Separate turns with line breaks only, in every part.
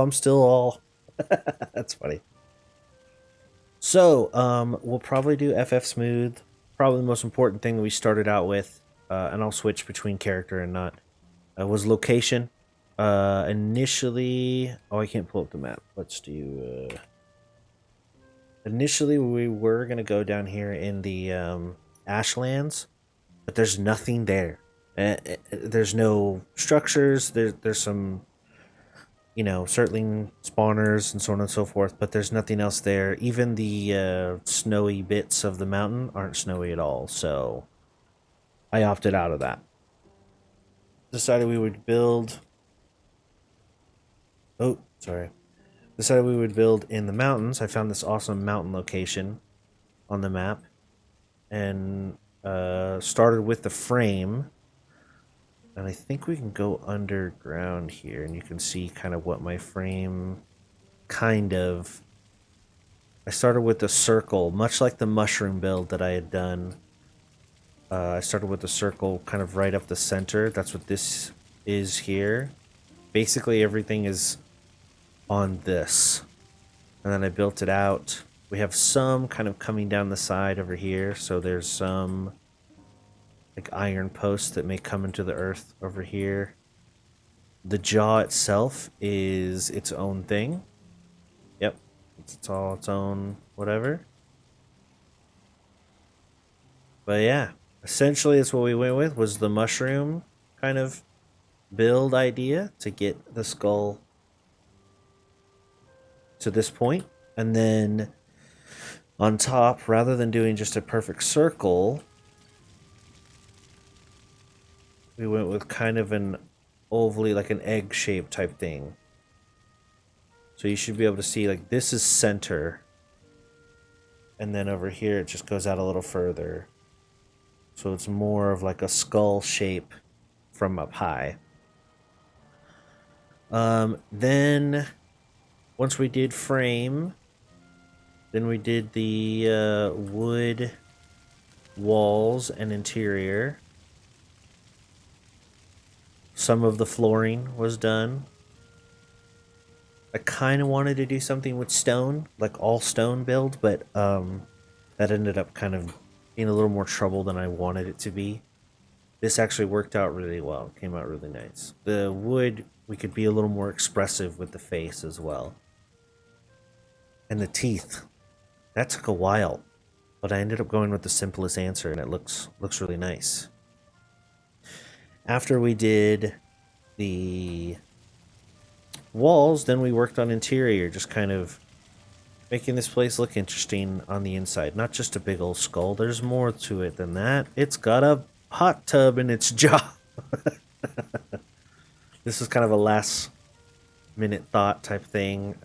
I'm still all... That's funny. So, we'll probably do FF Smooth. Probably the most important thing that we started out with, and I'll switch between character and not, was location. Initially... Oh, I can't pull up the map. Let's do... Initially, we were going to go down here in the Ashlands, but there's nothing there. There's no structures. There's some, certainly spawners and so on and so forth, but there's nothing else there. Even the snowy bits of the mountain aren't snowy at all, so I opted out of that. Decided we would build... Oh, sorry. Decided we would build in the mountains. I found this awesome mountain location on the map and started with the frame. And I think we can go underground here and you can see kind of what my frame kind of... I started with the circle, much like the mushroom build that I had done. I started with the circle kind of right up the center. That's what this is here. Basically everything is on this, and then I built it out. We have some kind of coming down the side over here, so there's some like iron posts that may come into the earth over here. The jaw itself is its own thing. Yep, it's all its own whatever. But yeah, essentially that's what we went with, was the mushroom kind of build idea to get the skull to this point. And then on top, rather than doing just a perfect circle, we went with kind of an ovally, like an egg shape type thing. So you should be able to see, like, this is center, and then over here it just goes out a little further, so it's more of like a skull shape from up high. Then once we did frame, then we did the wood walls and interior. Some of the flooring was done. I kind of wanted to do something with stone, like all stone build, but that ended up kind of being a little more trouble than I wanted it to be. This actually worked out really well. It came out really nice. The wood, we could be a little more expressive with the face as well. And the teeth. That took a while, but I ended up going with the simplest answer, and it looks really nice. After we did the walls, then we worked on interior, just kind of making this place look interesting on the inside. Not just a big old skull. There's more to it than that. It's got a hot tub in its jaw. This is kind of a last minute thought type thing.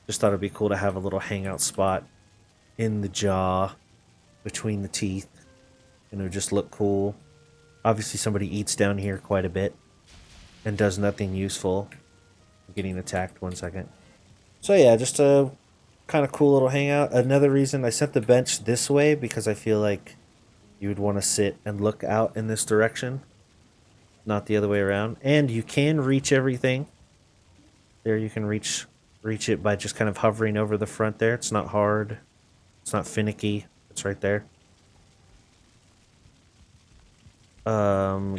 Just thought it'd be cool to have a little hangout spot in the jaw between the teeth, and it would just look cool. Obviously somebody eats down here quite a bit and does nothing useful. I'm getting attacked, 1 second. So yeah, just a kind of cool little hangout. Another reason I set the bench this way, because I feel like you would want to sit and look out in this direction, not the other way around. And you can reach everything. There you can reach it by just kind of hovering over the front there. It's not hard. It's not finicky. It's right there.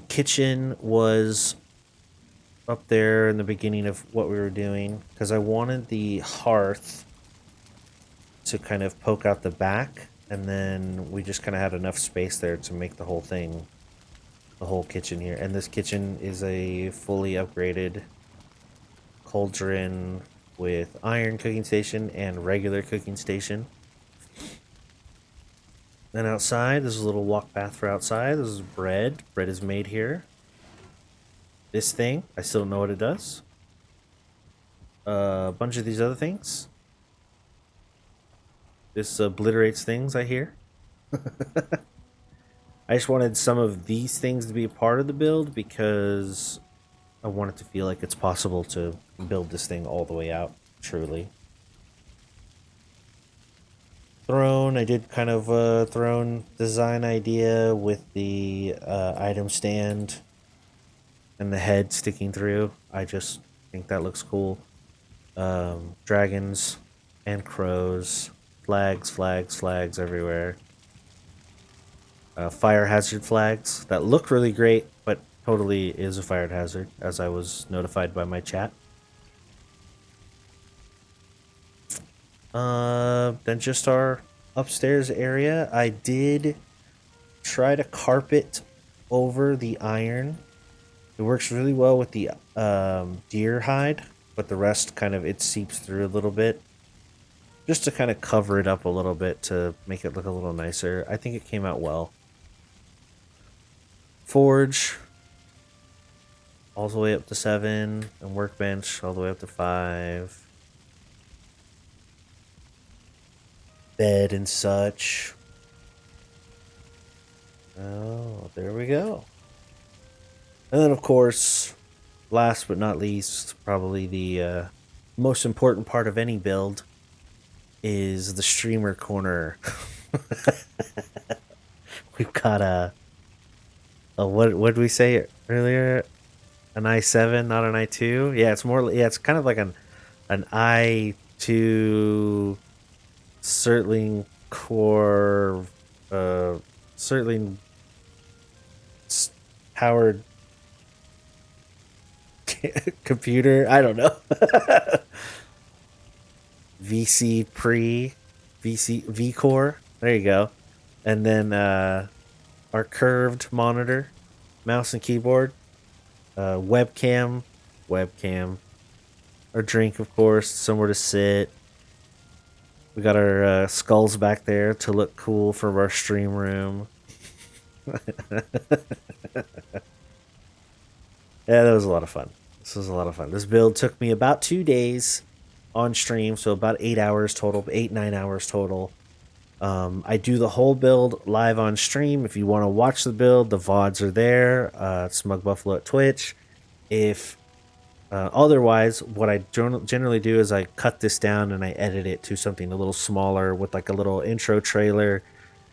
Kitchen was up there in the beginning of what we were doing, because I wanted the hearth to kind of poke out the back, and then we just kind of had enough space there to make the whole thing, the whole kitchen here. And this kitchen is a fully upgraded cauldron with iron cooking station and regular cooking station. Then outside, this is a little walk path for outside. This is bread. Bread is made here. This thing, I still don't know what it does. A bunch of these other things. This obliterates things, I hear. I just wanted some of these things to be a part of the build because I want it to feel like it's possible to build this thing all the way out, truly. Throne, I did kind of a throne design idea with the item stand and the head sticking through. I just I think that looks cool. Dragons and crows. Flags, flags, flags everywhere. Fire hazard flags that look really great, but totally is a fire hazard, as I was notified by my chat. Then just our upstairs area. I did try to carpet over the iron. It works really well with the deer hide, but the rest kind of, it seeps through a little bit. Just to kind of cover it up a little bit to make it look a little nicer. I think it came out well. Forge, all the way up to 7, and workbench all the way up to 5. Bed and such. Oh, there we go. And then, of course, last but not least, probably the most important part of any build is the streamer corner. We've got a what did we say earlier? An i7, not an i2. Yeah, it's more. Yeah, it's kind of like an i2 Certling core, Certling powered computer. I don't know. VC pre, VC V core. There you go. And then our curved monitor, mouse and keyboard, webcam, our drink, of course, somewhere to sit. We got our skulls back there to look cool for our stream room. Yeah, that was a lot of fun. This was a lot of fun. This build took me about 2 days on stream, so about 8 hours total, 8-9 hours total. I do the whole build live on stream. If you want to watch the build, the VODs are there. Smug Buffalo at Twitch. If otherwise, what I generally do is I cut this down and I edit it to something a little smaller with like a little intro trailer,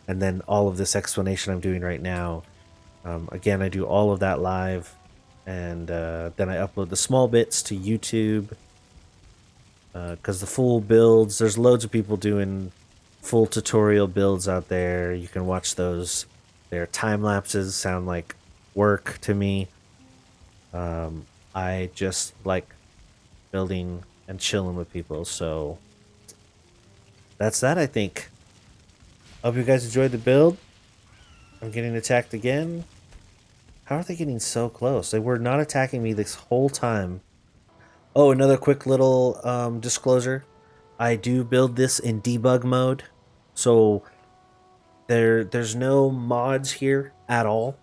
and then all of this explanation I'm doing right now. Again, I do all of that live, and then I upload the small bits to YouTube. Because the full builds, there's loads of people doing full tutorial builds out there. You can watch those. Their time lapses sound like work to me. I just like building and chilling with people, so that's that, I think. Hope you guys enjoyed the build. I'm getting attacked again. How are they getting so close? They were not attacking me this whole time. Oh, another quick little disclosure. I do build this in debug mode, so there's no mods here at all.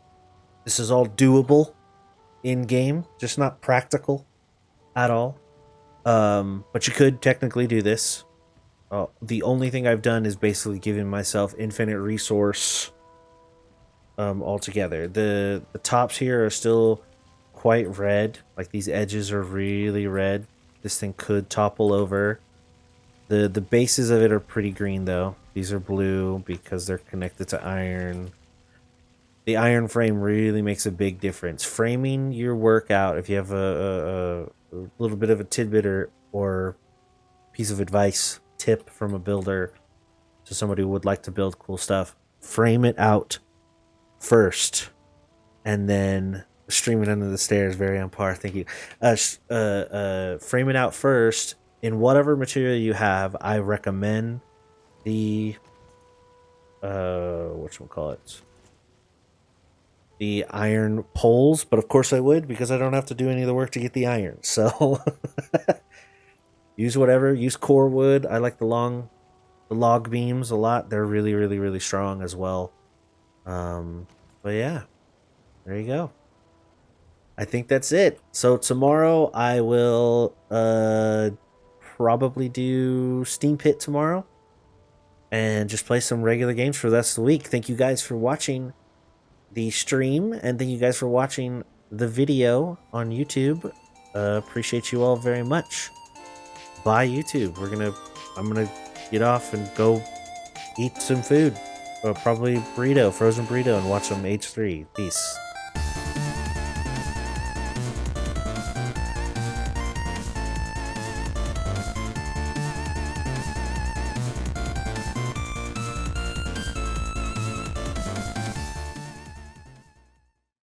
This is all doable in-game, just not practical at all. But you could technically do this. The only thing I've done is basically giving myself infinite resource altogether. The tops here are still quite red. Like, these edges are really red. This thing could topple over. The bases of it are pretty green, though. These are blue because they're connected to iron. The iron frame really makes a big difference. Framing your work out, if you have a little bit of a tidbit or piece of advice, tip from a builder to somebody who would like to build cool stuff, frame it out first, and then stream it under the stairs. Very on par, thank you. Frame it out first in whatever material you have. I recommend the whatchamacallit, the iron poles, but of course I would, because I don't have to do any of the work to get the iron. So use whatever. Use core wood. I like the log beams a lot. They're really, really, really strong as well. But yeah, there you go. I think that's it. So tomorrow I will probably do Steam Pit tomorrow and just play some regular games for the rest of the week. Thank you guys for watching the stream, and thank you guys for watching the video on YouTube. Appreciate you all very much. Bye, YouTube. I'm gonna get off and go eat some food, probably frozen burrito, and watch some H3. Peace.